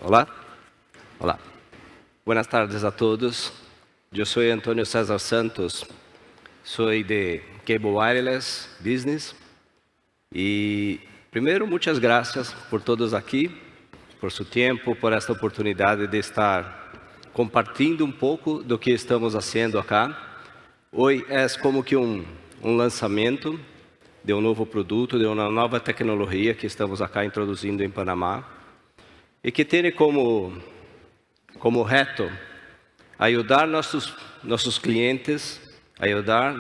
Olá. Olá. Buenas tardes a todos. Eu sou Antônio César Santos, sou de Cable Wireless Business. E, primeiro, muitas graças por todos aqui, por seu tempo, por esta oportunidade de estar compartilhando um pouco do que estamos fazendo acá. Hoje é como que um lançamento de um novo produto, de uma nova tecnologia que estamos acá introduzindo em Panamá e que tem como reto ajudar nossos clientes, ajudar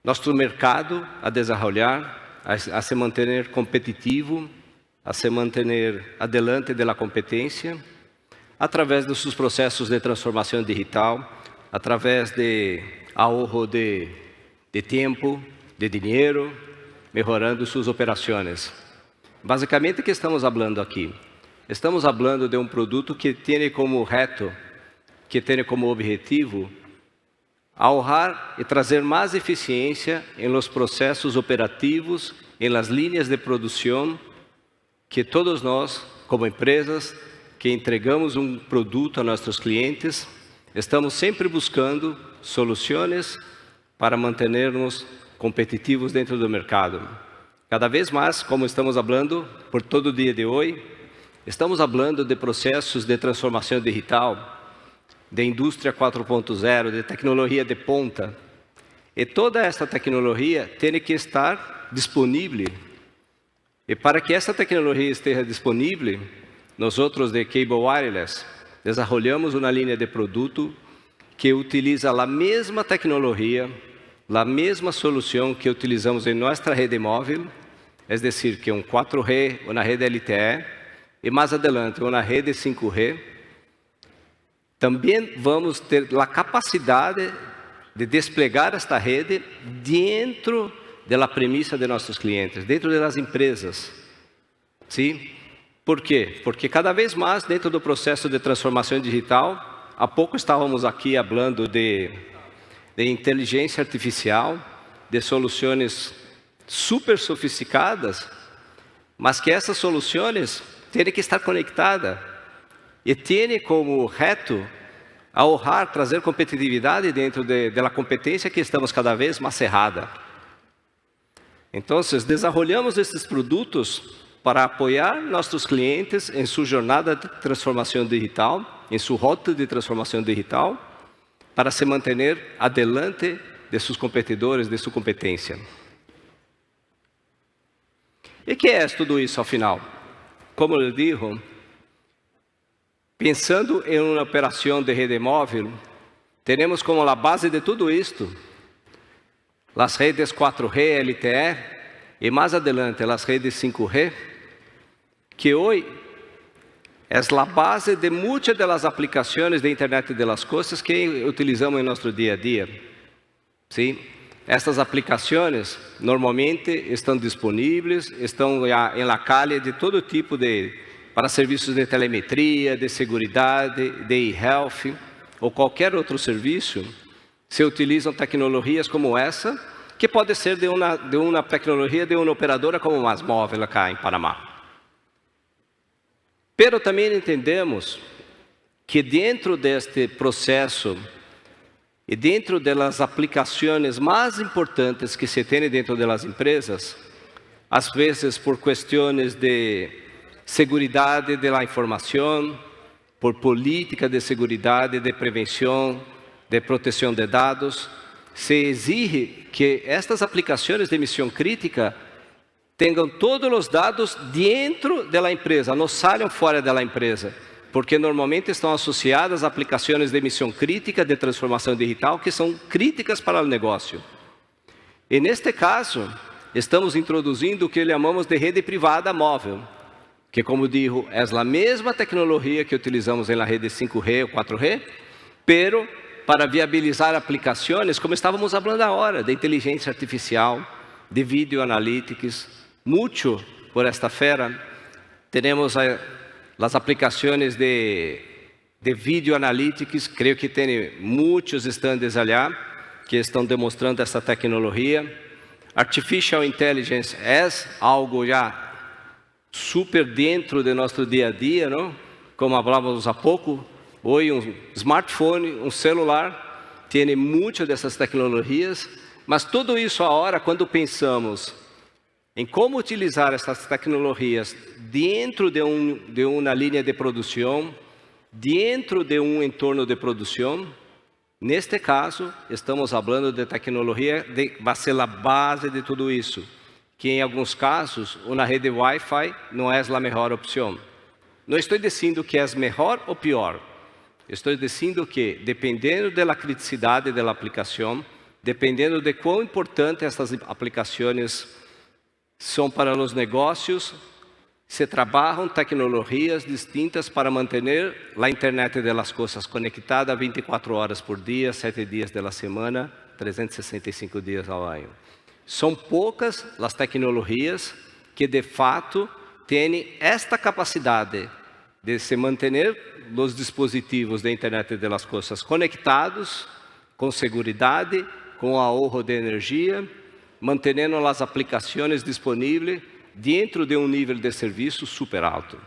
nosso mercado a desenvolver, a se manter competitivo, a se manter adelante da competência, através dos seus processos de transformação digital, através de ahorro de tempo, de dinheiro, melhorando suas operações. Basicamente, o que estamos falando aqui? Estamos falando de um produto que tem como reto, que tem como objetivo, ahorrar e trazer mais eficiência em los processos operativos, em las linhas de produção, que todos nós, como empresas, que entregamos um produto a nossos clientes, estamos sempre buscando soluções para mantermos competitivos dentro do mercado. Cada vez mais, como estamos falando por todo o dia de hoje, estamos falando de processos de transformação digital, de indústria 4.0, de tecnologia de ponta. E toda essa tecnologia tem que estar disponível. E para que essa tecnologia esteja disponível, nós outros de Cable Wireless desenvolvemos uma linha de produto que utiliza a mesma tecnologia, a mesma solução que utilizamos em nossa rede móvel, é decir, que um 4G, uma rede LTE, e mais adelante uma rede 5G. Também vamos ter a capacidade de desplegar esta rede dentro da premissa de nossos clientes, dentro das empresas. Sim? Por quê? Porque cada vez mais, dentro do processo de transformação digital, há pouco estávamos aqui falando de inteligência artificial, de soluções super sofisticadas, mas que essas soluções têm que estar conectadas e têm como reto ahorrar, trazer competitividade dentro da competência que estamos cada vez mais cerrada. Então, desenvolvemos esses produtos para apoiar nossos clientes em sua jornada de transformação digital, em sua rota de transformação digital, para se manter adelante de seus competidores, de sua competência. E que é tudo isso, afinal? Como eu digo, pensando em uma operação de rede móvel, teremos como a base de tudo isto as redes 4G, LTE e mais adelante as redes 5G, que hoje é a base de muitas das aplicações de internet das coisas que utilizamos em nosso dia a dia. Sim? Estas aplicações normalmente estão disponíveis, estão em la calle de todo tipo para serviços de telemetria, de segurança, de e-health ou qualquer outro serviço. Se utilizam tecnologias como essa, que pode ser de uma tecnologia de uma operadora como Mais Móvel acá em Panamá. Pero também entendemos que dentro deste processo e dentro das aplicações mais importantes que se tem dentro das empresas, às vezes por questões de segurança da informação, por política de segurança, de prevenção, de proteção de dados, se exige que estas aplicações de missão crítica tenham todos os dados dentro da empresa, não saiam fora da empresa, porque normalmente estão associadas a aplicações de missão crítica, de transformação digital, que são críticas para o negócio. E neste caso, estamos introduzindo o que chamamos de rede privada móvel, que, como digo, é a mesma tecnologia que utilizamos na rede 5G ou 4G, pero para viabilizar aplicações, como estávamos falando agora, de inteligência artificial, de video analytics, muito por esta feira, temos as aplicações de video analytics, creio que tem muitos stands ali que estão demonstrando essa tecnologia. Artificial Intelligence é algo já super dentro de nosso dia a dia, não? Como falávamos há pouco, hoje um smartphone, um celular, tem muitas dessas tecnologias, mas tudo isso agora, quando pensamos em como utilizar essas tecnologias dentro de uma linha de produção, dentro de um entorno de produção, neste caso, estamos falando de tecnologia que vai ser a base de tudo isso, que em alguns casos, uma rede Wi-Fi não é a melhor opção. Não estou dizendo que é melhor ou pior, estou dizendo que, dependendo da criticidade da aplicação, dependendo de quão importante essas aplicações são para os negócios, se trabalham tecnologias distintas para manter a internet das coisas conectada 24 horas por dia, 7 dias da semana, 365 dias ao ano. São poucas as tecnologias que, de fato, têm esta capacidade de se manter os dispositivos da internet das coisas conectados, com segurança, com ahorro de energia, mantendo as aplicações disponíveis dentro de um nível de serviço super alto.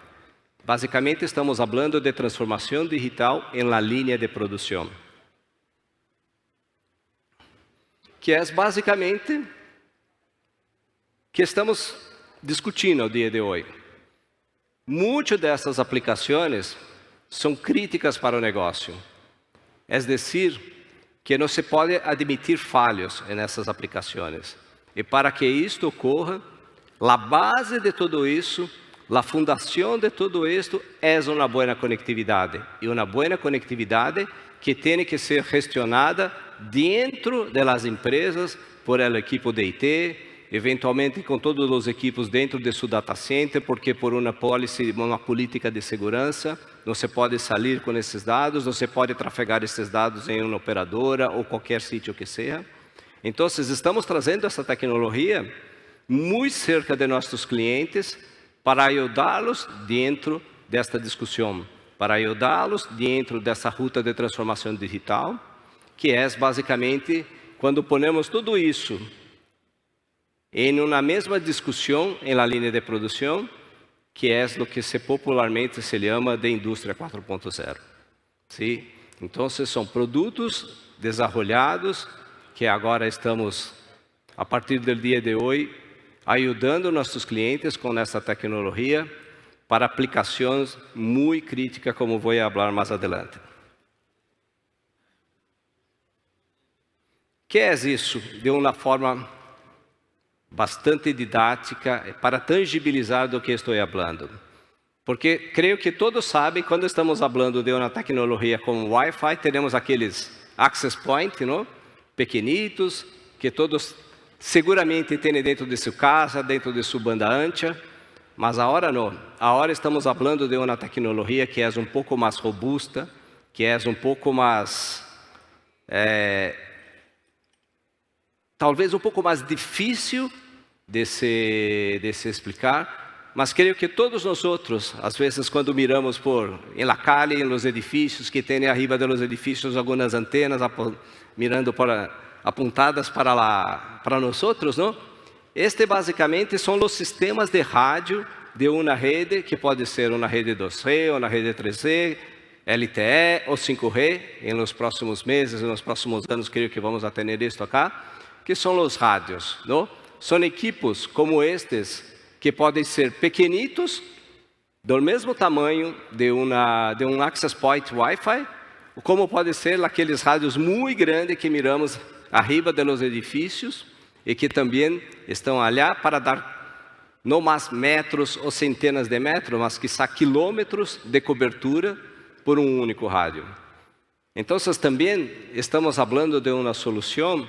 Basicamente, estamos falando de transformação digital em la linha de produção, que é basicamente que estamos discutindo no dia de hoje. Muitas dessas aplicações são críticas para o negócio, é decir, que não se pode admitir falhas nessas aplicações. E para que isto ocorra, a base de tudo isso, a fundação de tudo isto é uma boa conectividade. E uma boa conectividade que tem que ser gestionada dentro das empresas por el equipo de IT, eventualmente com todos os equipos dentro de seu data center, porque por uma política de segurança, não se pode sair com esses dados, não se pode trafegar esses dados em uma operadora ou qualquer sítio que seja. Então, estamos trazendo essa tecnologia muito cerca de nossos clientes para ajudá-los dentro desta discussão, para ajudá-los dentro dessa ruta de transformação digital, que é basicamente quando ponemos tudo isso em uma mesma discussão em la linha de produção, que é o que popularmente se chama de indústria 4.0. ¿Sí? Então, são produtos desenvolvidos que agora estamos, a partir do dia de hoje, ajudando nossos clientes com essa tecnologia para aplicações muito críticas, como vou falar mais adelante. Que é isso? De uma forma bastante didática para tangibilizar do que estou falando. Porque creio que todos sabem, quando estamos falando de uma tecnologia como Wi-Fi, teremos aqueles access point, não? Pequenitos, que todos seguramente têm dentro de sua casa, dentro de sua banda ancha, mas agora não. Agora estamos falando de uma tecnologia que é um pouco mais robusta, que é um pouco mais, talvez um pouco mais difícil de se explicar, mas creio que todos nós outros, às vezes quando miramos em la calle, em los edifícios, que tem arriba de los edifícios algumas antenas mirando apontadas para nós outros, não? Este basicamente são os sistemas de rádio de uma rede, que pode ser uma rede 2G, ou uma rede 3G, LTE ou 5G, em nos próximos meses, nos próximos anos, creio que vamos a ter isto acá, que são os rádios, não? São equipos como estes, que podem ser pequenitos, do mesmo tamanho de um access point Wi-Fi, como pode ser aqueles rádios muito grandes que miramos arriba de los edifícios e que também estão ali para dar não mais metros ou centenas de metros, mas quizá quilômetros de cobertura por um único rádio. Então, também estamos falando de uma solução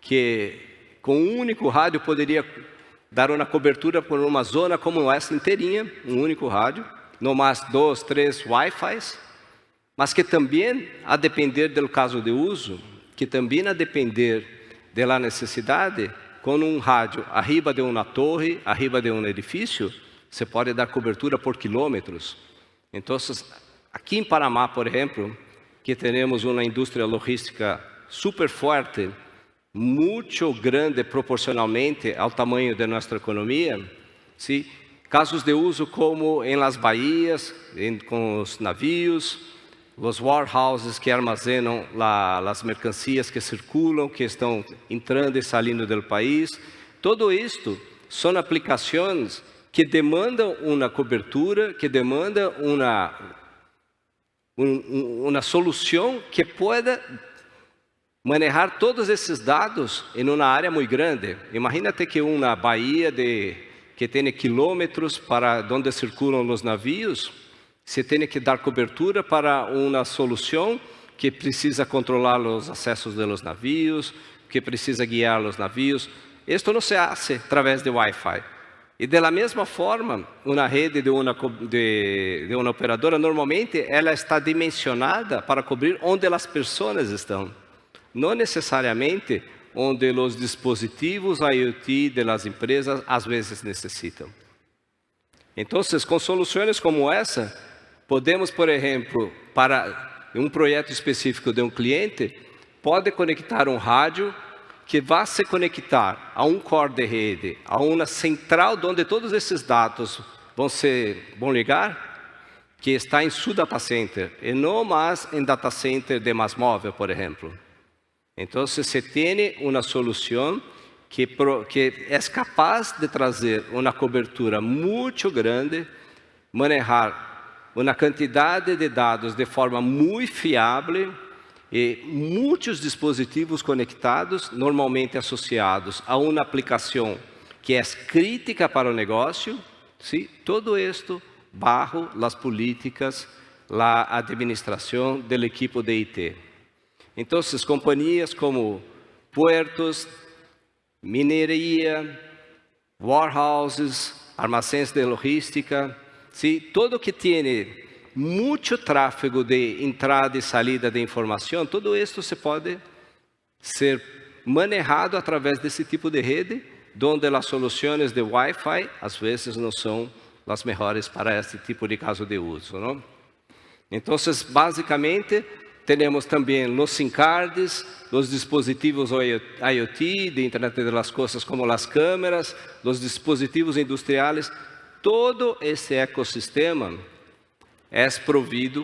que com um único rádio poderia dar uma cobertura por uma zona como essa inteirinha, um único rádio, não mais 2, 3 Wi-Fis, mas que também, a depender do caso de uso, que também a depender da necessidade, com um rádio arriba de uma torre, arriba de um edifício, você pode dar cobertura por quilômetros. Então, aqui em Panamá, por exemplo, que temos uma indústria logística super forte, muito grande proporcionalmente ao tamanho de nossa economia, ¿sí? Casos de uso como em las baías, com os navios, os warehouses que armazenam as mercancias que circulam, que estão entrando e saindo do país. Todo isto são aplicações que demandam uma cobertura, que demandam uma solução que pueda manejar todos esses dados em uma área muito grande. Imagínate que uma baía que tem quilômetros para onde circulam os navios, se tem que dar cobertura para uma solução que precisa controlar os acessos dos navios, que precisa guiar os navios. Isto não se faz através de Wi-Fi. E da mesma forma, uma rede de uma operadora, normalmente, ela está dimensionada para cobrir onde as pessoas estão. Não necessariamente onde os dispositivos IoT das empresas às vezes necessitam. Então, com soluções como essa, podemos, por exemplo, para um projeto específico de um cliente, pode conectar um rádio que vai se conectar a um core de rede, a uma central onde todos esses dados vão ligar, que está em seu data center, e não mais em data center de mais móvel, por exemplo. Então, se tem uma solução que é capaz de trazer uma cobertura muito grande, manejar uma quantidade de dados de forma muito fiável e muitos dispositivos conectados, normalmente associados a uma aplicação que é crítica para o negócio, ¿sí? Todo isto bajo as políticas, a administração do equipo de IT. Então, companhias como puertos, mineria, warehouses, armazéns de logística, ¿sí? Todo que tem muito tráfego de entrada e saída de informação, tudo isso se pode ser manejado através desse tipo de rede, onde as soluções de Wi-Fi, às vezes, não são as melhores para este tipo de caso de uso, não? Então, basicamente, temos também os SIM cards, os dispositivos IoT, de Internet das Coisas, como as câmeras, os dispositivos industriais. Todo esse ecossistema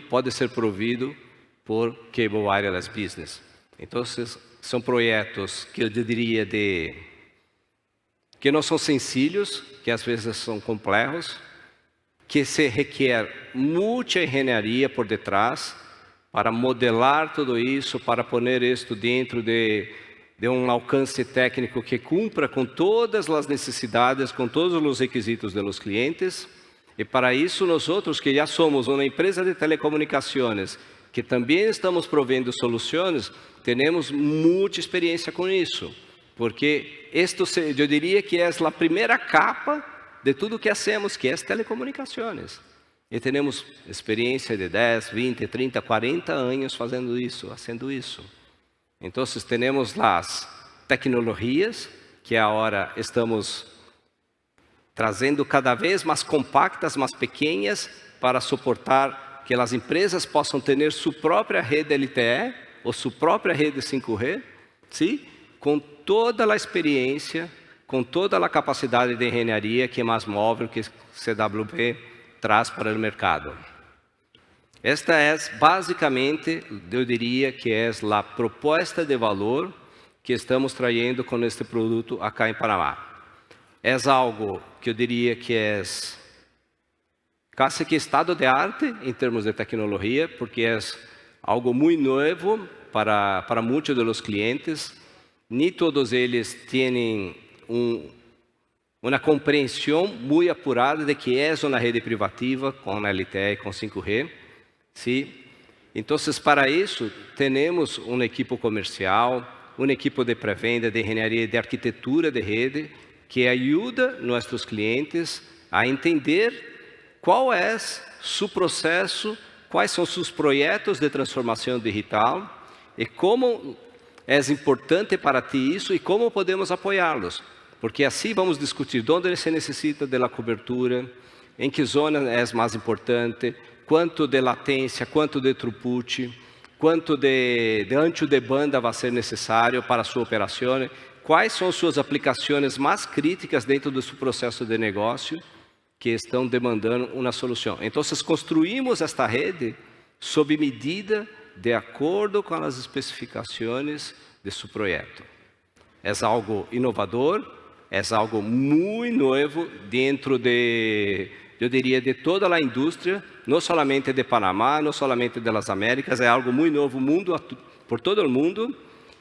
pode ser provido por Cable Wireless Business. Então, são projetos que eu diria que não são sencillos, que às vezes são complexos, que se requer muita engenharia por detrás, para modelar tudo isso, para pôr isto dentro de um alcance técnico que cumpra com todas as necessidades, com todos os requisitos dos clientes. E para isso, nós outros que já somos uma empresa de telecomunicações, que também estamos provendo soluções, temos muita experiência com isso. Porque eu diria que é a primeira capa de tudo que hacemos, que é telecomunicações. E temos experiência de 10, 20, 30, 40 anos fazendo isso. Então, temos as tecnologias, que agora estamos trazendo cada vez mais compactas, mais pequenas, para suportar que as empresas possam ter sua própria rede LTE, ou sua própria rede 5G, ¿sí? Com toda a experiência, com toda a capacidade de engenharia que é mais móvel que CWB traz para o mercado. Esta é, basicamente, eu diria que é a proposta de valor que estamos trazendo com este produto acá em Panamá. É algo que eu diria que é quase que estado de arte em termos de tecnologia, porque é algo muito novo para muitos dos clientes. Nem todos eles têm uma compreensão muito apurada de que é uma rede privativa com LTE e com 5G. ¿Sí? Então, para isso, temos uma equipe comercial, uma equipe de pré-venda, de engenharia e de arquitetura de rede, que ajuda nossos clientes a entender qual é seu processo, quais são seus projetos de transformação digital e como é importante para ti isso e como podemos apoiá-los. Porque assim vamos discutir onde se necessita da cobertura, em que zona é mais importante, quanto de latência, quanto de throughput, quanto de ancho de banda vai ser necessário para a sua operação, quais são suas aplicações mais críticas dentro do seu processo de negócio, que estão demandando uma solução. Então, construímos esta rede sob medida, de acordo com as especificações de seu projeto. É algo inovador, é algo muito novo dentro de, eu diria, de toda a indústria, não somente de Panamá, não somente das Américas, é algo muito novo por todo o mundo,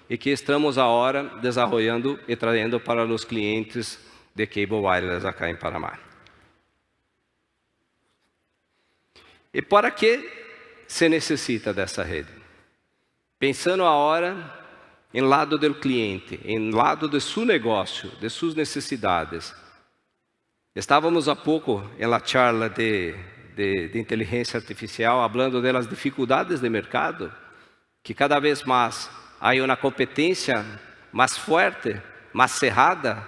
e que estamos agora desenvolvendo e trazendo para os clientes de Cable Wireless acá em Panamá. E para que se necessita dessa rede? Pensando agora em lado do cliente, em lado de seu negócio, de suas necessidades. Estávamos há pouco em la charla de inteligência artificial, falando das dificuldades de mercado, que cada vez mais há uma competência mais forte, mais cerrada,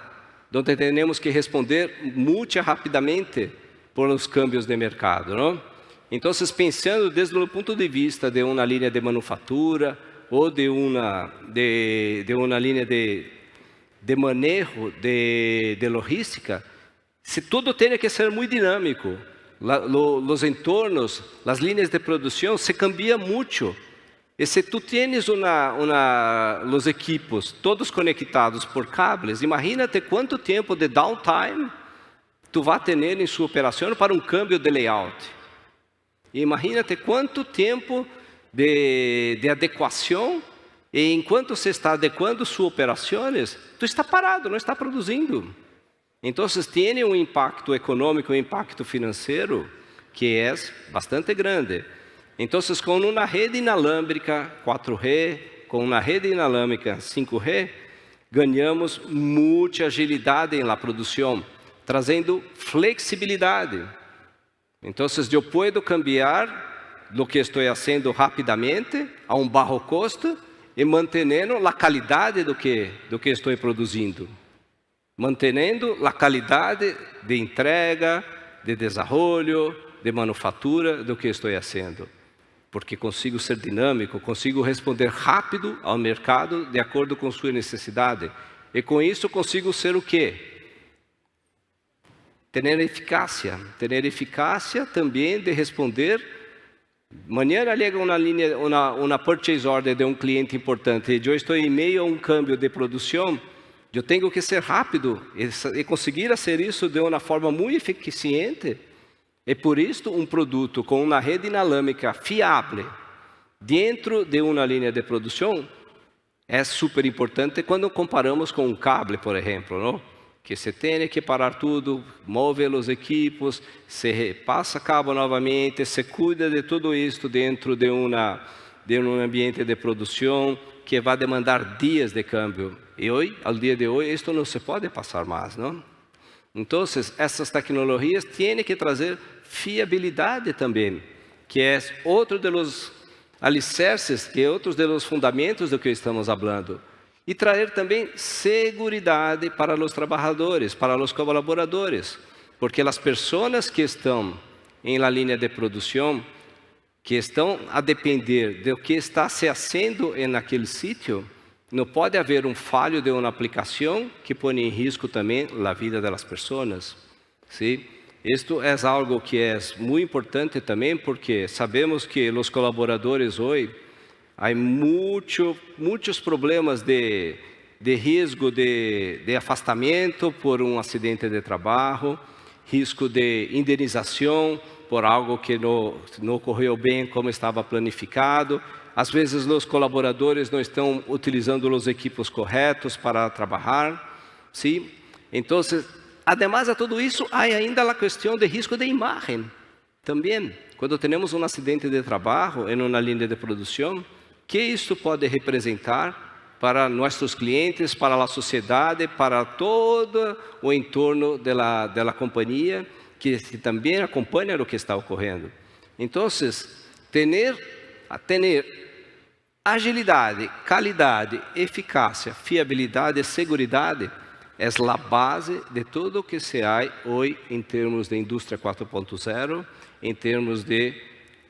onde temos que responder muito rapidamente por os cambios de mercado, não? Então, pensando desde o ponto de vista de uma linha de manufatura ou de uma linha de manejo de logística, se tudo tem que ser muito dinâmico, os entornos, as linhas de produção se cambiam muito. E se tu tens os equipos todos conectados por cables, imagina-te quanto tempo de downtime tu vai ter em sua operação para um câmbio de layout. Imagina-te quanto tempo de adequação, e enquanto se está adequando suas operações, tu está parado, não está produzindo. Então, tem um impacto econômico, um impacto financeiro, que é bastante grande. Então, com uma rede inalámbrica 4G, com uma rede inalámbrica 5G, ganhamos muita agilidade na produção, trazendo flexibilidade. Então, eu posso cambiar o que estou fazendo rapidamente, a um baixo custo, e mantendo a qualidade do que estou produzindo. Mantendo a qualidade de entrega, de desenvolvimento, de manufatura do que estou fazendo. Porque consigo ser dinâmico, consigo responder rápido ao mercado de acordo com sua necessidade. E com isso consigo ser o quê? Ter eficácia também de responder. Amanhã chega uma purchase order de um cliente importante, e eu estou em meio a um câmbio de produção, eu tenho que ser rápido e conseguir fazer isso de uma forma muito eficiente. E por isso, um produto com uma rede inalámbrica fiável dentro de uma linha de produção é super importante quando comparamos com um cable, por exemplo, não? Que se tem que parar tudo, move os equipos, se passa cabo novamente, se cuida de tudo isso dentro de um ambiente de produção que vai demandar dias de câmbio. E hoje, ao dia de hoje, isto não se pode passar mais, não? Então, essas tecnologias têm que trazer fiabilidade também, que é outro dos alicerces, que é outro dos fundamentos do que estamos falando. E trazer também segurança para os trabalhadores, para os colaboradores, porque as pessoas que estão em la linha de produção, que estão a depender do que está se fazendo naquele sítio, não pode haver um falho de uma aplicação que põe em risco também a vida das pessoas. Sim? Isto é algo que é muito importante também, porque sabemos que os colaboradores hoje, há muitos problemas de risco de afastamento por um acidente de trabalho, risco de indenização por algo que não ocorreu bem como estava planificado. Às vezes, os colaboradores não estão utilizando os equipos corretos para trabalhar. Sim? Então, además de tudo isso, há ainda a questão de risco de imagem. Também, quando temos um acidente de trabalho em uma linha de produção, que isso pode representar para nossos clientes, para a sociedade, para todo o entorno da companhia, que também acompanha o que está ocorrendo. Então, ter agilidade, qualidade, eficácia, fiabilidade e segurança é a base de tudo o que se há hoje em termos de indústria 4.0, em termos de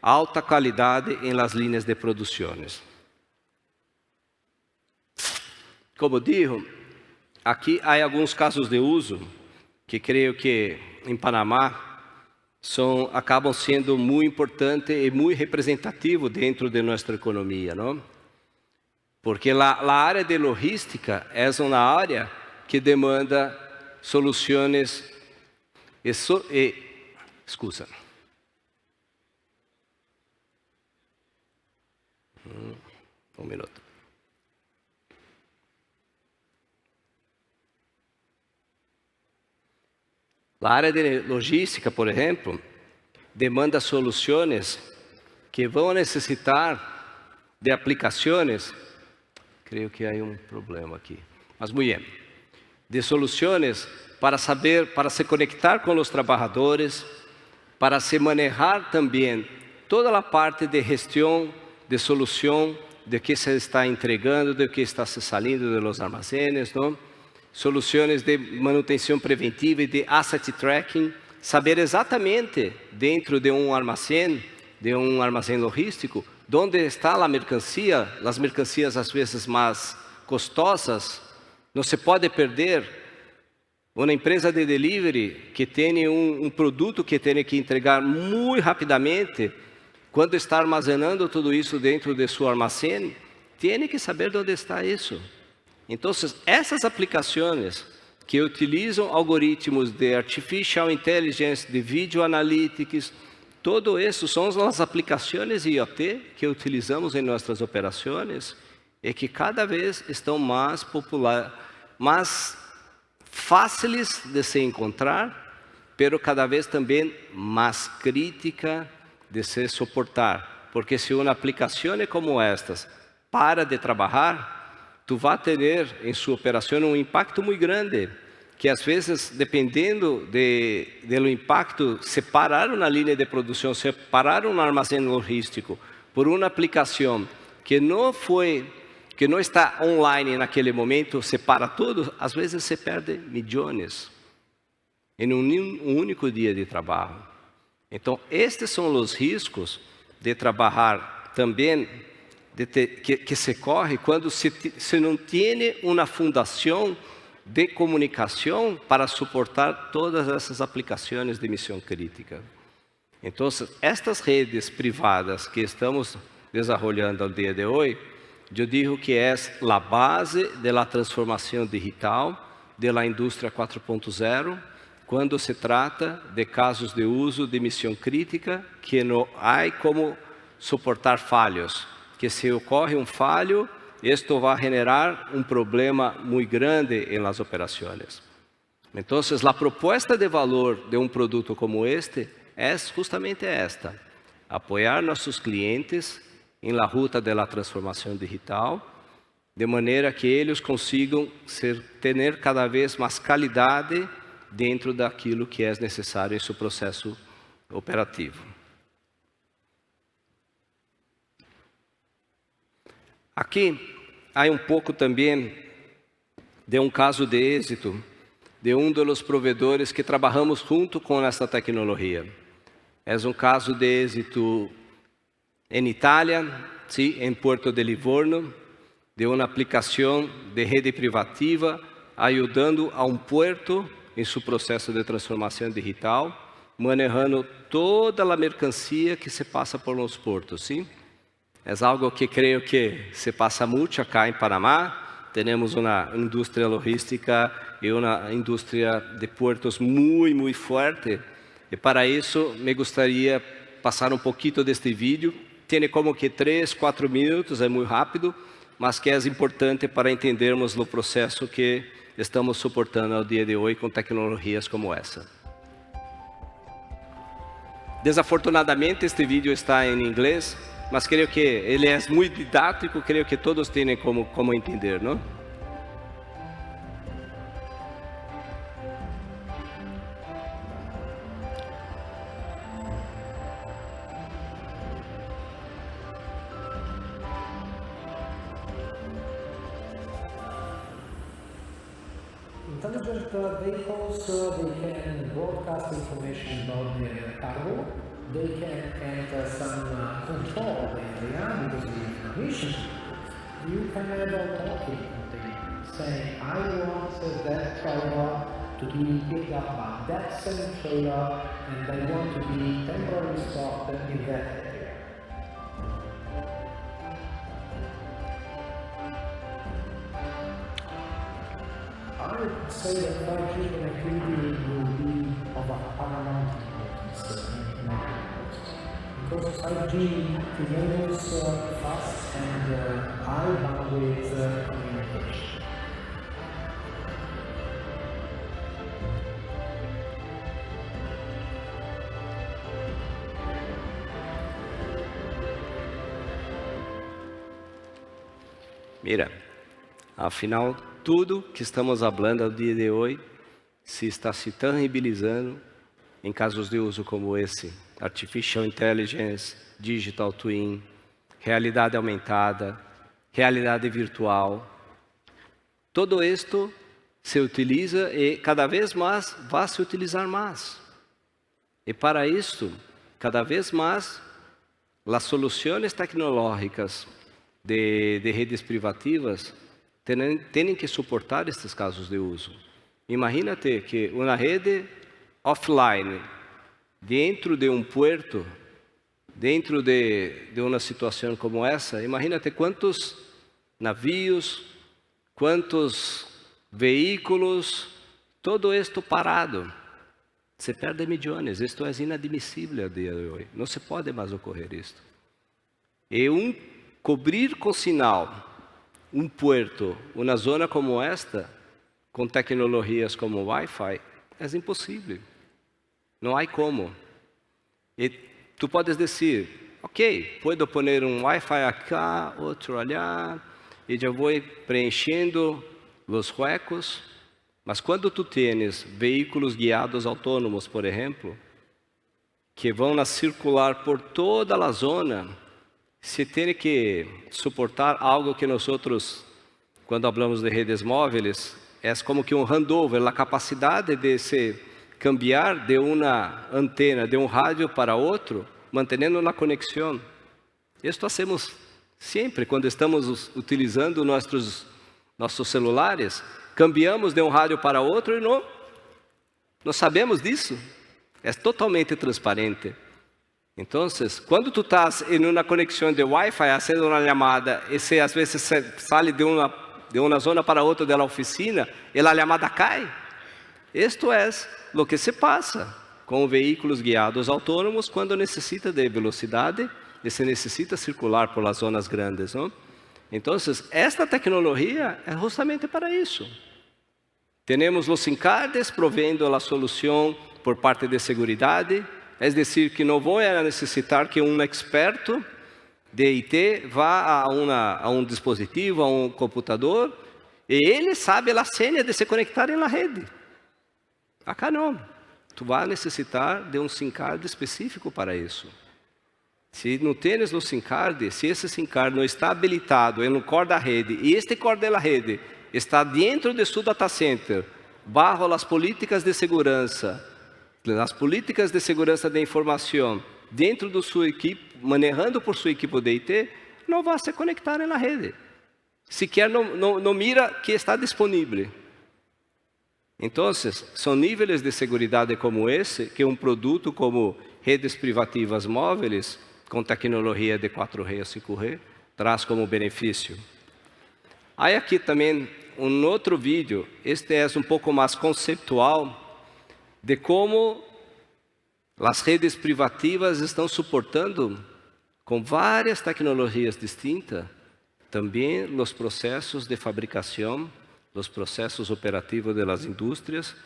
alta qualidade em las linhas de produções. Como digo, aqui há alguns casos de uso que creio que em Panamá acabam sendo muito importantes e muito representativos dentro de nossa economia, não? Porque a área de logística é uma área que demanda soluções Scusa. Um minuto. A área de logística, por exemplo, demanda soluções que vão necessitar de aplicações. Creio que há problema aqui. Mas muito bem. De soluções para se conectar com os trabalhadores, para se manejar também toda a parte de gestão, de solução, de que se está entregando, de que está se saindo de los armazenes, não? Soluções de manutenção preventiva e de asset tracking, saber exatamente dentro de um armazém logístico, onde está a mercancia, as mercancias às vezes mais custosas. Não se pode perder uma empresa de delivery que tem um produto que tem que entregar muito rapidamente. Quando está armazenando tudo isso dentro de seu armazém, tem que saber onde está isso. Então, essas aplicações que utilizam algoritmos de artificial intelligence, de video analytics, todo isso são as aplicações IoT que utilizamos em nossas operações e que cada vez estão mais mais fáceis de se encontrar, pero cada vez também mais crítica de se suportar. Porque se uma aplicação como estas para de trabalhar, tu vai ter em sua operação um impacto muito grande, que às vezes, dependendo do impacto, se parar na linha de produção, se parar um armazém logístico por uma aplicação que não está online naquele momento, se para tudo, às vezes se perde milhões em um único dia de trabalho. Então, estes são os riscos de trabalhar também, que se corre quando se não tem uma fundação de comunicação para suportar todas essas aplicações de missão crítica. Então, estas redes privadas que estamos desenvolvendo ao dia de hoje, eu digo que é a base da transformação digital da indústria 4.0, quando se trata de casos de uso de missão crítica que não há como suportar falhos. Que se ocorre falho, isto vai generar problema muito grande em las operações. Então, a proposta de valor de produto como este é justamente esta: apoiar nossos clientes em la ruta da transformação digital, de maneira que eles consigam ter cada vez mais qualidade dentro daquilo que é necessário em seu processo operativo. Aqui há pouco também de caso de êxito de dos provedores que trabalhamos junto com esta tecnologia. É caso de êxito em Itália, sim, em Porto de Livorno, de uma aplicação de rede privativa, ajudando a porto em seu processo de transformação digital, manejando toda a mercancia que se passa por los portos, sim? É algo que creio que se passa muito acá em Panamá. Temos uma indústria logística e uma indústria de portos muito forte. E para isso, me gostaria passar pouquinho deste vídeo. Tem como que 3, 4 minutos, é muito rápido, mas que é importante para entendermos o processo que estamos suportando ao dia de hoje com tecnologias como essa. Desafortunadamente, este vídeo está em inglês, mas creio que ele é muito didático, creio que todos têm como entender, não? Intelligent vehicles, they can broadcast information about their cargo. They can enter some control area because of the information. You can have a talking container saying, I want that driver to be picked up by that same trailer, and they want to be temporarily stopped in that area. I would say that 5G connectivity will be of a paramount importance in our lives, because 5G enables fast and high bandwidth communication. Mira, afinal, tudo que estamos falando ao dia de hoje se está se tangibilizando em casos de uso como esse: Artificial Intelligence, Digital Twin, realidade aumentada, realidade virtual. Todo isto se utiliza e cada vez mais vai se utilizar mais. E para isto, cada vez mais, as soluções tecnológicas de redes privativas têm que suportar estes casos de uso. Imagínate que uma rede offline, dentro de um puerto, dentro de uma situação como essa, imagínate quantos navios, quantos veículos, todo isto parado. Se perde milhões, isto é inadmissível a dia de hoje. Não se pode mais ocorrer isto. E cobrir com sinal um puerto, uma zona como esta, com tecnologias como Wi-Fi, é impossível. Não há como. E tu podes dizer, ok, posso pôr Wi-Fi aqui, outro allá, e já vou preenchendo os huecos. Mas quando tu tens veículos guiados autônomos, por exemplo, que vão circular por toda a zona, se tem que suportar algo que nós outros, quando falamos de redes móveis, é como que handover, a capacidade de se cambiar de uma antena, de um rádio para outro, mantendo a conexão. Isso fazemos sempre quando estamos utilizando nossos celulares, cambiamos de um rádio para outro e não sabemos disso. É totalmente transparente. Então, quando tu estás em uma conexão de Wi-Fi, fazendo uma chamada, e se às vezes sai de uma zona para outra da oficina, e a chamada cai. Isto é o que se passa com veículos guiados autônomos quando necessita de velocidade e se necessita circular por as zonas grandes, não? Então, esta tecnologia é justamente para isso. Temos os SIM cards provendo a solução por parte de segurança. É decir, que não vou necessitar que um experto de IT vá a um dispositivo, a um computador, e ele sabe a senha de se conectar na rede. Acá não. Tu vai necessitar de um SIM card específico para isso. Se não tens o SIM card, se esse SIM card não está habilitado em um core da rede, e este core da rede está dentro de seu data center, bajo as políticas de segurança, as políticas de segurança da informação dentro do sua equipe, manejando por sua equipe de IT, não vai se conectar na rede. Sequer não mira que está disponível. Então, são níveis de segurança como esse, que um produto como redes privativas móveis, com tecnologia de 4G e 5G, traz como benefício. Há aqui também outro vídeo, este é um pouco mais conceptual, de como as redes privativas estão suportando, com várias tecnologias distintas, também os processos de fabricação, os processos operativos das indústrias,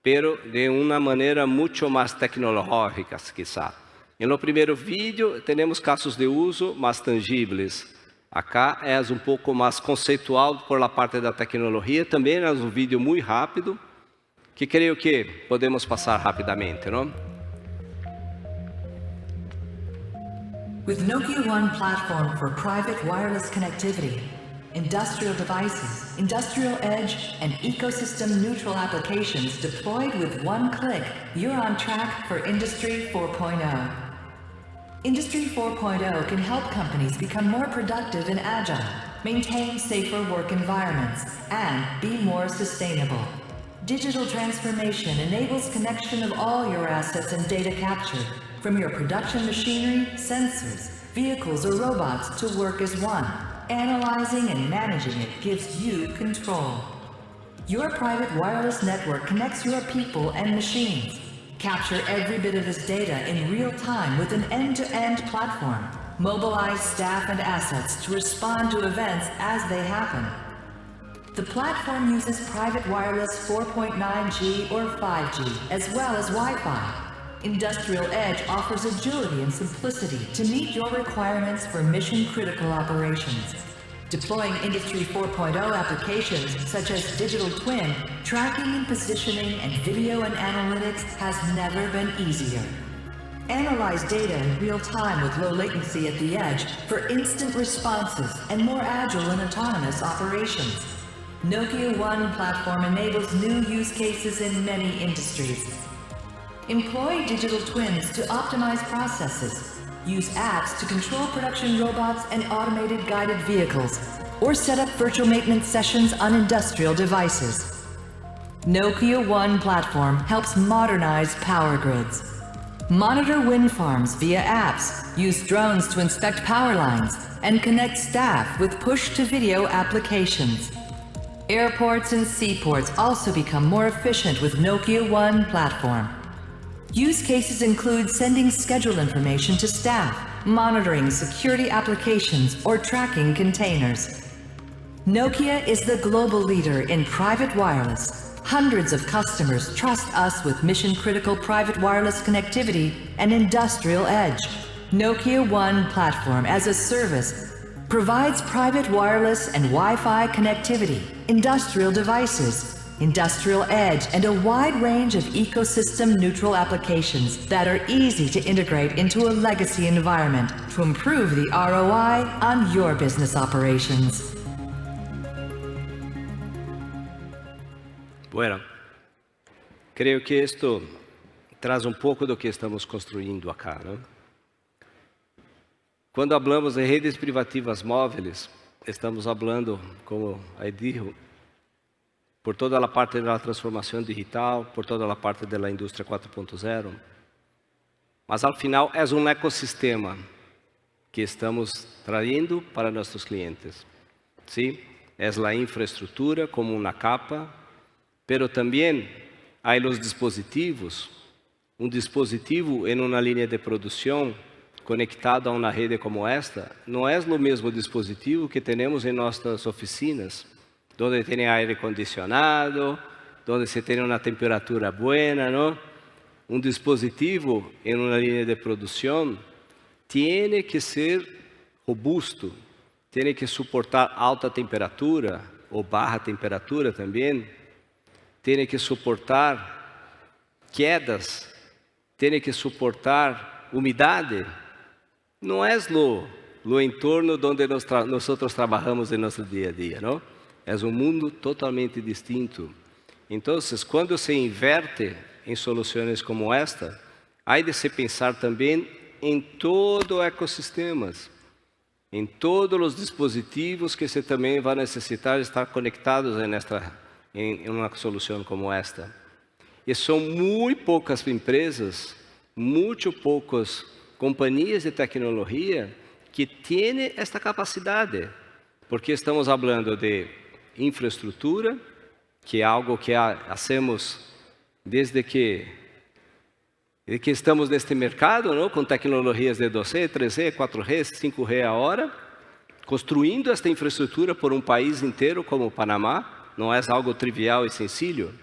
pero de uma maneira muito mais tecnológica, quizá. No primeiro vídeo, temos casos de uso mais tangíveis. Acá é um pouco mais conceitual por la parte da tecnologia, também é um vídeo muito rápido, que creio que podemos passar rapidamente, não? With Nokia One platform for private wireless connectivity, industrial devices, industrial edge, and ecosystem-neutral applications deployed with one click, you're on track for Industry 4.0. Industry 4.0 can help companies become more productive and agile, maintain safer work environments, and be more sustainable. Digital transformation enables connection of all your assets and data capture, from your production machinery, sensors, vehicles, or robots to work as one. Analyzing and managing it gives you control. Your private wireless network connects your people and machines. Capture every bit of this data in real time with an end-to-end platform. Mobilize staff and assets to respond to events as they happen. The platform uses private wireless 4.9G or 5G, as well as Wi-Fi. Industrial Edge offers agility and simplicity to meet your requirements for mission-critical operations. Deploying Industry 4.0 applications such as digital twin, tracking and positioning, and video and analytics has never been easier. Analyze data in real time with low latency at the edge for instant responses and more agile and autonomous operations. Nokia One platform enables new use cases in many industries. Employ digital twins to optimize processes. Use apps to control production robots and automated guided vehicles, or set up virtual maintenance sessions on industrial devices. Nokia One platform helps modernize power grids. Monitor wind farms via apps, use drones to inspect power lines, and connect staff with push-to-video applications. Airports and seaports also become more efficient with Nokia One platform. Use cases include sending schedule information to staff, monitoring security applications, or tracking containers. Nokia is the global leader in private wireless. Hundreds of customers trust us with mission-critical private wireless connectivity and industrial edge. Nokia One platform as a service provides private wireless and Wi-Fi connectivity, industrial devices, industrial edge, and a wide range of ecosystem-neutral applications that are easy to integrate into a legacy environment to improve the ROI on your business operations. Bueno, creio que isto traz pouco do que estamos construindo acá, né? Quando hablamos de redes privativas móveis, estamos falando, como aí dijo, por toda a parte da transformação digital, por toda a parte da indústria 4.0. Mas, ao final, é ecossistema que estamos trazendo para nossos clientes. ¿Sí? É a infraestrutura como uma capa, pero também há os dispositivos. Dispositivo em uma linha de produção conectado a uma rede como esta, não é o mesmo dispositivo que temos em nossas oficinas, onde tem aire acondicionado, onde se tem uma temperatura boa, não? Dispositivo em uma linha de produção tem que ser robusto, tem que suportar alta temperatura ou baixa temperatura também, tem que suportar quedas, tem que suportar umidade. Não é o entorno onde nós trabalhamos em nosso dia a dia, não? É mundo totalmente distinto. Então, quando se inverte em soluções como esta, há de se pensar também em todo o ecossistema, em todos os dispositivos que se também vai necessitar estar conectados em uma solução como esta. E são muito poucas empresas, muito poucas companhias de tecnologia que têm esta capacidade, porque estamos falando de infraestrutura, que é algo que hacemos desde que estamos neste mercado, não? Com tecnologias de 2G, 3G, 4G, 5G a hora, construindo esta infraestrutura por país inteiro como o Panamá, não é algo trivial e sencillo.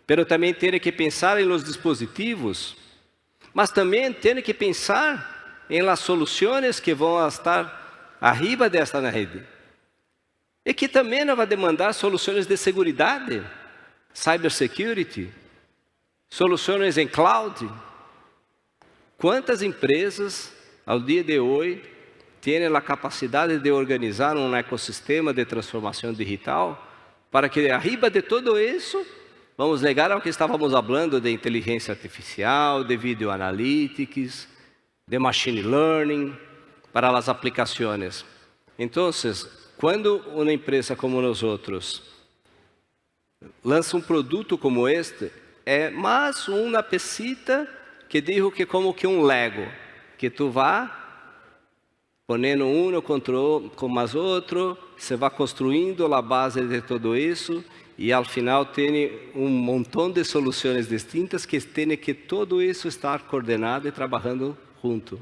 Pero também tem que pensar em los dispositivos, mas também tem que pensar em las soluções que vão estar arriba desta rede. E que também vai demandar soluções de segurança, cybersecurity, soluções em cloud. Quantas empresas, ao dia de hoje, têm a capacidade de organizar ecossistema de transformação digital para que, arriba de tudo isso, vamos ligar ao que estávamos falando de inteligência artificial, de video analytics, de machine learning, para as aplicações. Então, quando uma empresa como nós outros lança um produto como este, é mais uma pecita que digo que como que um Lego, que tu vai ponendo um com mais outro, você vai construindo a base de tudo isso, e ao final tem um montão de soluções distintas que tem que tudo isso estar coordenado e trabalhando junto.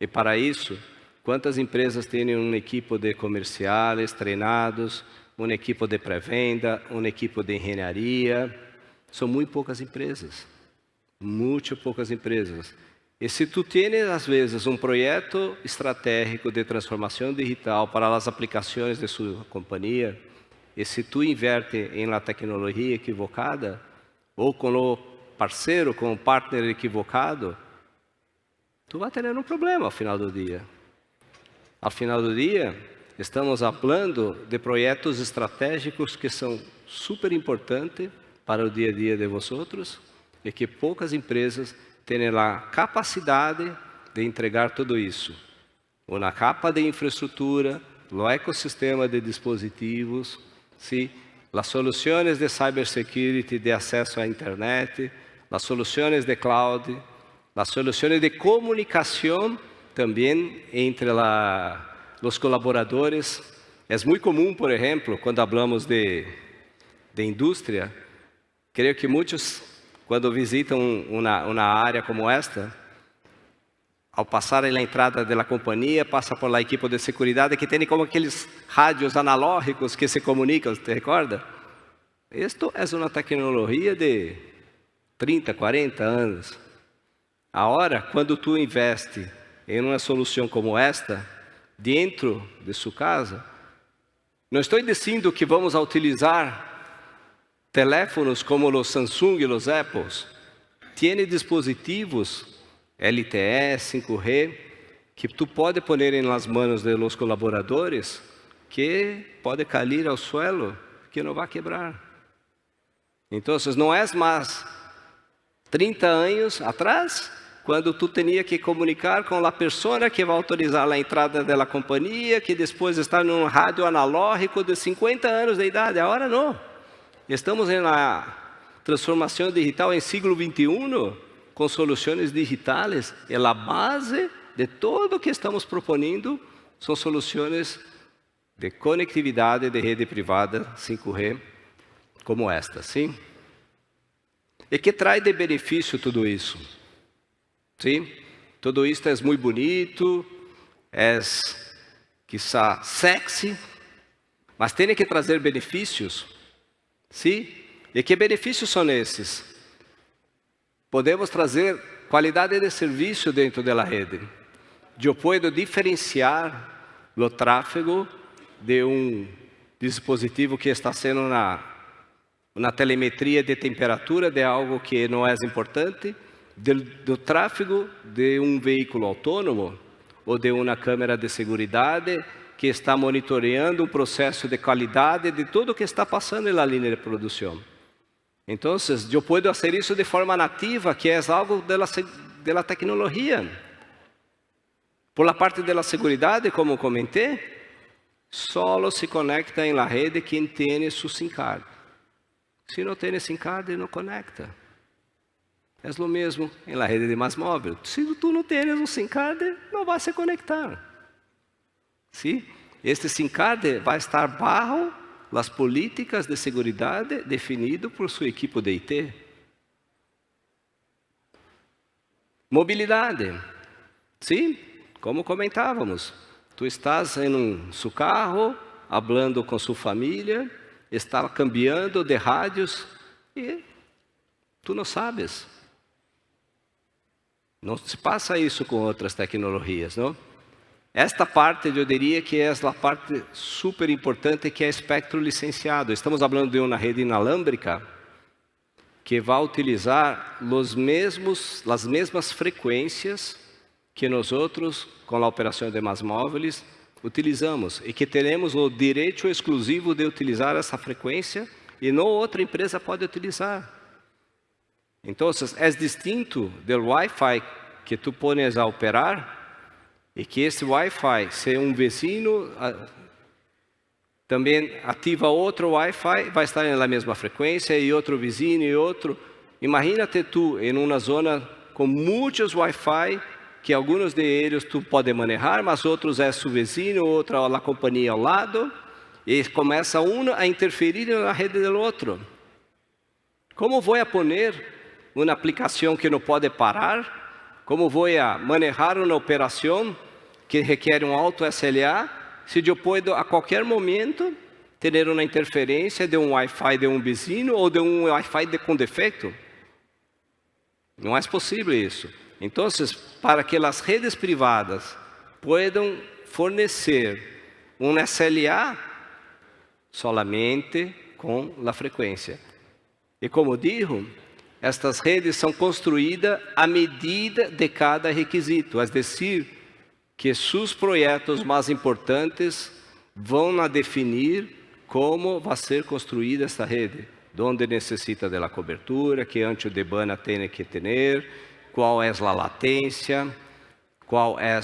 E para isso, quantas empresas têm uma equipe de comerciais treinados, uma equipe de pré-venda, uma equipe de engenharia? São muito poucas empresas. Muito poucas empresas. E se tu tens, às vezes, um projeto estratégico de transformação digital para as aplicações de sua companhia, e se tu inverte em la tecnologia equivocada, ou com o parceiro, com o partner equivocado, tu vai ter um problema ao final do dia. Ao final do dia, estamos falando de projetos estratégicos que são super importantes para o dia a dia de vocês, e que poucas empresas têm a capacidade de entregar tudo isso. Uma capa de infraestrutura, o ecossistema de dispositivos, sim, as soluções de cybersecurity, de acesso à internet, as soluções de cloud, as soluções de comunicação também entre os colaboradores. É muito comum, por exemplo, quando falamos de indústria, creio que muitos, quando visitam uma área como esta, ao passar na entrada da companhia, passa por la equipe de segurança que tem como aqueles rádios analógicos que se comunicam, te recorda? Isto é uma tecnologia de 30, 40 anos. Agora, quando tu investe em uma solução como esta, dentro de sua casa, não estou dizendo que vamos a utilizar teléfonos como os Samsung e os Apples. Tem dispositivos LTE, 5G, que tu pode pôr nas mãos de los colaboradores, que pode cair ao suelo, que não vai quebrar. Então, não é mais 30 anos atrás, quando tu tinha que comunicar com a pessoa que vai autorizar a entrada da companhia, que depois está num rádio analógico de 50 anos de idade. Agora não. Estamos na transformação digital em século XXI, com soluções digitais. E a base de tudo o que estamos propondo são soluções de conectividade de rede privada 5G, como esta, sim? E que traz de benefício tudo isso? Sim? Tudo isso é muito bonito, é, quizá, sexy, mas tem que trazer benefícios. Sim? E que benefícios são esses? Podemos trazer qualidade de serviço dentro da rede. Eu posso diferenciar o tráfego de um dispositivo que está sendo na telemetria de temperatura de algo que não é importante, do tráfego de um veículo autônomo ou de uma câmera de segurança que está monitoreando um processo de qualidade de tudo que está passando na linha de produção. Então, eu posso fazer isso de forma nativa, que é algo da tecnologia. Por la parte da segurança, como comentei, só se conecta em la rede quem tem seu SIM card. Se não tem SIM card, não conecta. É o mesmo em la rede de mais móvel. Se tu não tens um SIM card, não vai se conectar. Sim? Este SIM card vai estar bajo as políticas de segurança definidas por sua equipe de IT. Mobilidade. Sim? Como comentávamos, tu estás em seu carro, falando com sua família, está cambiando de rádios e tu não sabes. Não se passa isso com outras tecnologias, não? Esta parte, eu diria que é a parte super importante, que é espectro licenciado. Estamos falando de uma rede inalâmbrica que vai utilizar as mesmas frequências que nós outros, com a operação de mais móveis, utilizamos. E que teremos o direito exclusivo de utilizar essa frequência e não outra empresa pode utilizar. Então, é distinto do Wi-Fi que tu pones a operar, e que esse Wi-Fi, se um vizinho Também ativa outro Wi-Fi, vai estar na mesma frequência, e outro vizinho, e outro. Imagina-te tu em uma zona com muitos Wi-Fi, que alguns deles tu pode manejar, mas outros é seu vizinho, outra a companhia ao lado, e começa um a interferir na rede do outro. Como vou a poner uma aplicação que não pode parar? Como vou a manejar uma operação que requer um alto SLA, se eu posso a qualquer momento ter uma interferência de um Wi-Fi de um vizinho ou de um Wi-Fi com defeito? Não é possível isso. Então, para que as redes privadas possam fornecer um SLA solamente com a frequência. E como digo, estas redes são construídas à medida de cada requisito, é decir, que seus projetos mais importantes vão a definir como vai ser construída esta rede, onde necessita da cobertura, que ancho de banda tem que ter, qual é a latência, qual é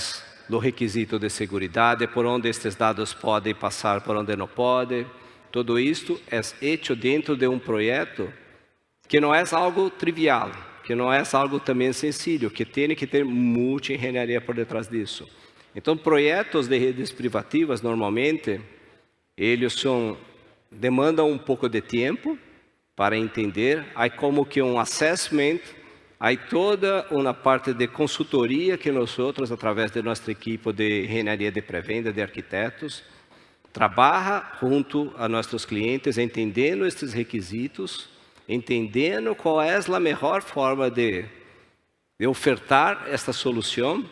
o requisito de segurança, por onde estes dados podem passar, por onde não podem. Tudo isto é feito dentro de um projeto que não é algo trivial, que não é algo também sencillo, que tem que ter muita engenharia por detrás disso. Então, projetos de redes privativas, normalmente, eles demandam um pouco de tempo para entender. Há como que um assessment, há toda uma parte de consultoria que nós outros, através de nossa equipe de engenharia de pré-venda, de arquitetos, trabalha junto a nossos clientes, entendendo estes requisitos, entendendo qual é a melhor forma de ofertar esta solução,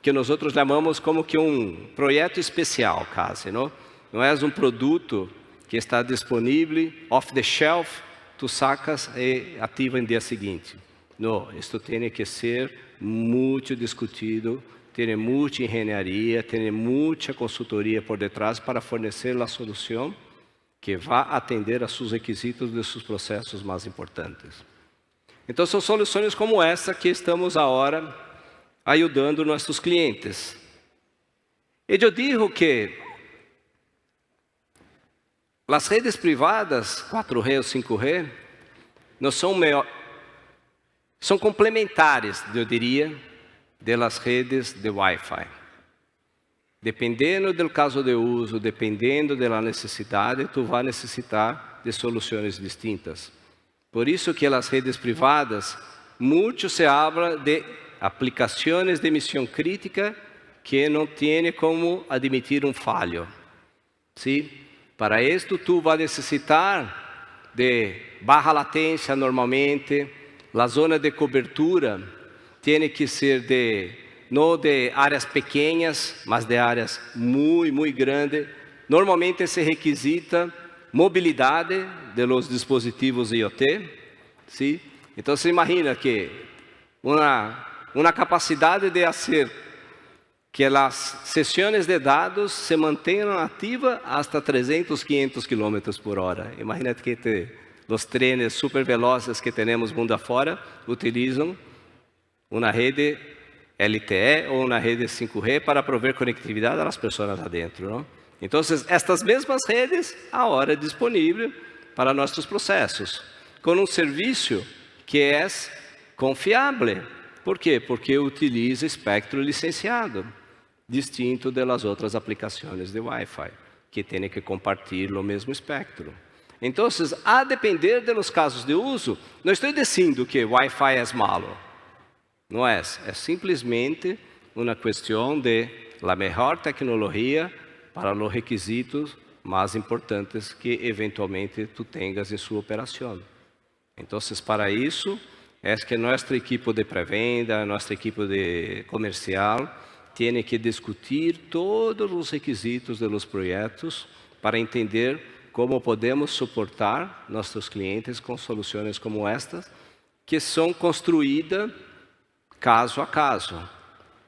que nós outros chamamos como que um projeto especial, quase, não? Não é um produto que está disponível, off the shelf, tu sacas e ativa no dia seguinte. Não, isto tem que ser muito discutido, ter muita engenharia, ter muita consultoria por detrás para fornecer a solução que vá atender a seus requisitos de seus processos mais importantes. Então, são soluções como essa que estamos agora ajudando nossos clientes. E eu digo que as redes privadas, 4G ou 5G, não são complementares, eu diria, das redes de Wi-Fi. Dependendo do caso de uso, dependendo da necessidade, tu vai necessitar de soluções distintas. Por isso que as redes privadas, muito se habla de aplicações de missão crítica que não tem como admitir um falho. Sim? Para isto, tu vai necessitar de baixa latência normalmente, a zona de cobertura tem que ser não de áreas pequenas, mas de áreas muito grandes. Normalmente se requisita mobilidade de los dispositivos IoT. ¿Sí? Então, se imagina que uma capacidade de fazer que as sessões de dados se mantenham ativas hasta 300, 500 km por hora. Imagina que os trenes super velozes que temos mundo afora utilizam uma rede LTE ou uma rede 5G para prover conectividade às pessoas lá dentro, não? Então, estas mesmas redes, agora disponível para nossos processos, com um serviço que é confiável. Por quê? Porque utiliza espectro licenciado, distinto das outras aplicações de Wi-Fi, que têm que compartilhar o mesmo espectro. Então, a depender dos casos de uso, não estou dizendo que Wi-Fi é malo. Não é simplesmente uma questão de a melhor tecnologia para os requisitos mais importantes que eventualmente tu tenhas em sua operação. Então, para isso, é que nossa equipe de pré-venda, nossa equipe de comercial, tem que discutir todos os requisitos dos projetos para entender como podemos suportar nossos clientes com soluções como estas, que são construídas caso a caso.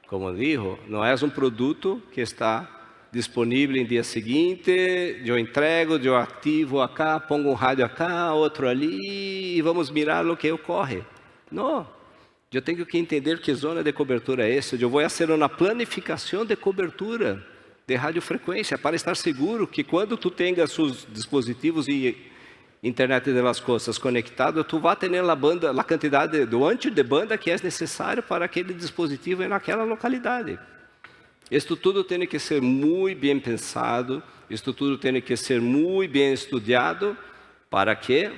Como digo, não é um produto que está disponível em dia seguinte, eu entrego, eu ativo acá, pongo um rádio acá, outro ali, e vamos mirar o que ocorre. Não, eu tenho que entender que zona de cobertura é essa, eu vou fazer uma planificação de cobertura de radiofrequência, para estar seguro que quando tu tenhas seus dispositivos e internet das coisas conectados, tu vai ter a quantidade do ancho de banda que é necessário para aquele dispositivo naquela localidade. Isto tudo tem que ser muito bem pensado, isto tudo tem que ser muito bem estudado, para que,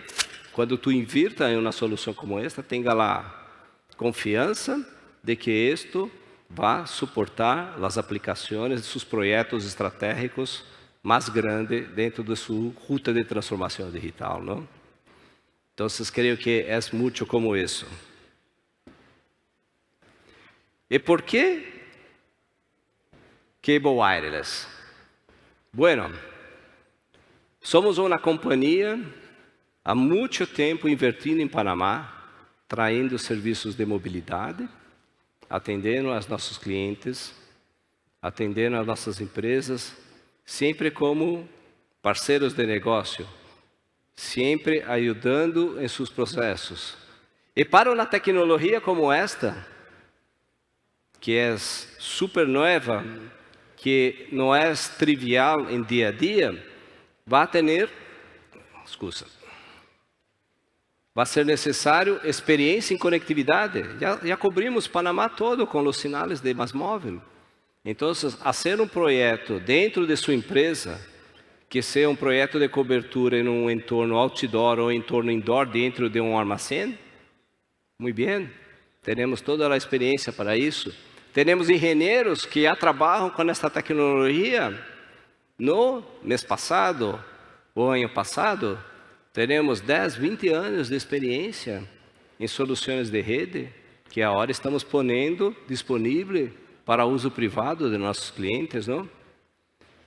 quando tu invirta em uma solução como esta, tenha lá confiança de que isto vai suportar as aplicações de seus projetos estratégicos mais grandes dentro de sua ruta de transformação digital, não? Então, creio que é muito como isso. E por que Cable Wireless? Bueno, somos uma companhia há muito tempo invertindo em Panamá, traindo serviços de mobilidade, atendendo aos nossos clientes, atendendo as nossas empresas, sempre como parceiros de negócio, sempre ajudando em seus processos. E para uma tecnologia como esta, que é super nova, que não é trivial em dia a dia, vai ser necessário experiência em conectividade. Já cobrimos Panamá todo com os sinais de mais móvel. Então, fazer um projeto dentro de sua empresa, que seja um projeto de cobertura em um entorno outdoor ou entorno indoor dentro de um armazém, muito bem, teremos toda a experiência para isso. Temos engenheiros que já trabalham com esta tecnologia. No mês passado, ou ano passado, teremos 10, 20 anos de experiência em soluções de rede, que agora estamos pondo disponível para uso privado de nossos clientes, não?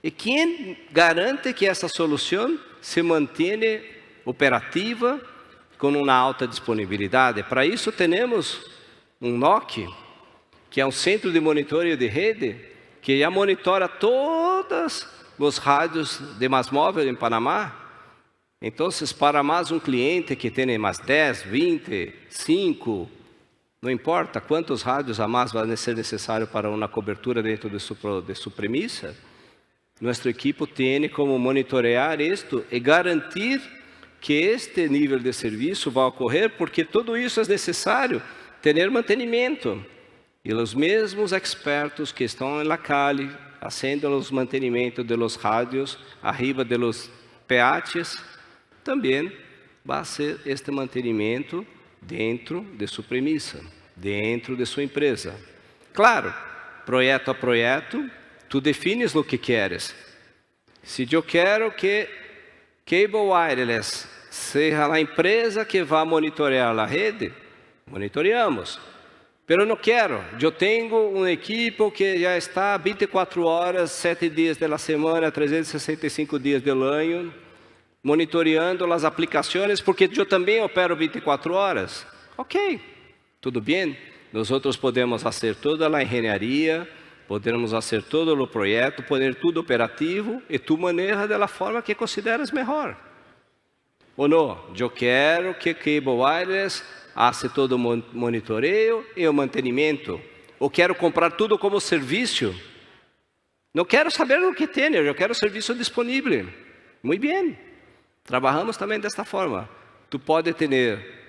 E quem garante que essa solução se mantenha operativa com uma alta disponibilidade? Para isso temos um NOC, que é um centro de monitorio de rede, que já monitora todas os rádios de mais móvel em Panamá. Então, para mais um cliente que tem mais 10, 20, 5, não importa quantos rádios a mais vai ser necessário para uma cobertura dentro de sua premissa, nosso equipo tem como monitorear isto e garantir que este nível de serviço vai ocorrer, porque tudo isso é necessário ter mantenimento. E os mesmos expertos que estão na calle, fazendo os mantenimentos de los rádios, arriba de los PATs, também vai ser este mantenimento dentro de sua premissa, dentro de sua empresa. Claro, projeto a projeto, tu defines o que queres. Se eu quero que Cable Wireless seja a empresa que vai monitorear a rede, monitoreamos. Pero não quero, eu tenho um equipo que já está 24 horas, 7 dias da semana, 365 dias do ano, monitoreando as aplicações, porque eu também opero 24 horas. Ok, tudo bem, nós podemos fazer toda a engenharia, podemos fazer todo o projeto, poner tudo operativo, e tu manejas da forma que consideras melhor. Ou não, eu quero que Cable Wireless faça todo o monitoreio e o mantenimento. Ou quero comprar tudo como serviço. Não quero saber o que tem, eu quero serviço disponível. Muito bem. Trabalhamos também desta forma. Tu pode ter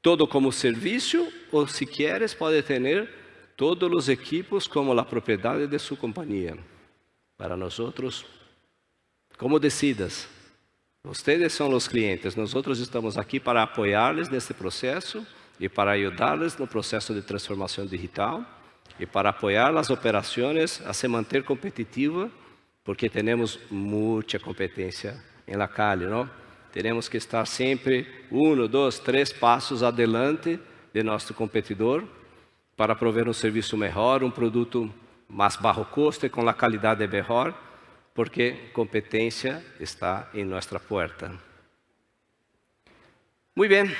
todo como serviço, ou se queres, pode ter todos os equipos como a propriedade de sua companhia. Para nós, como decidas. Vocês são os clientes, nós estamos aqui para apoiá-los nesse processo e para ajudá-los no processo de transformação digital e para apoiar as operações a se manter competitiva, porque temos muita competência em la calle, não? Temos que estar sempre 1, 2, 3 passos adelante de nosso competidor para prover um serviço melhor, um produto mais baixo custo e com a qualidade melhor, porque competência está em nossa porta. Muito bem,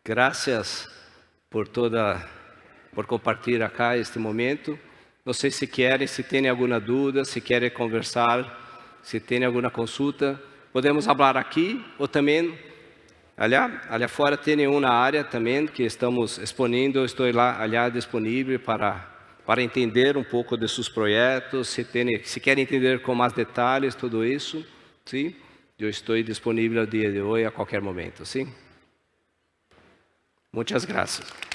graças por compartilhar acá este momento. Não sei se querem, se têm alguma dúvida, se querem conversar, se têm alguma consulta, podemos falar aqui, ou também, ali fora tem uma área também que estamos expondo, estou lá disponível para para entender um pouco de seus projetos, se querem entender com mais detalhes tudo isso, sim? Eu estou disponível no dia de hoje a qualquer momento, sim? Muitas graças.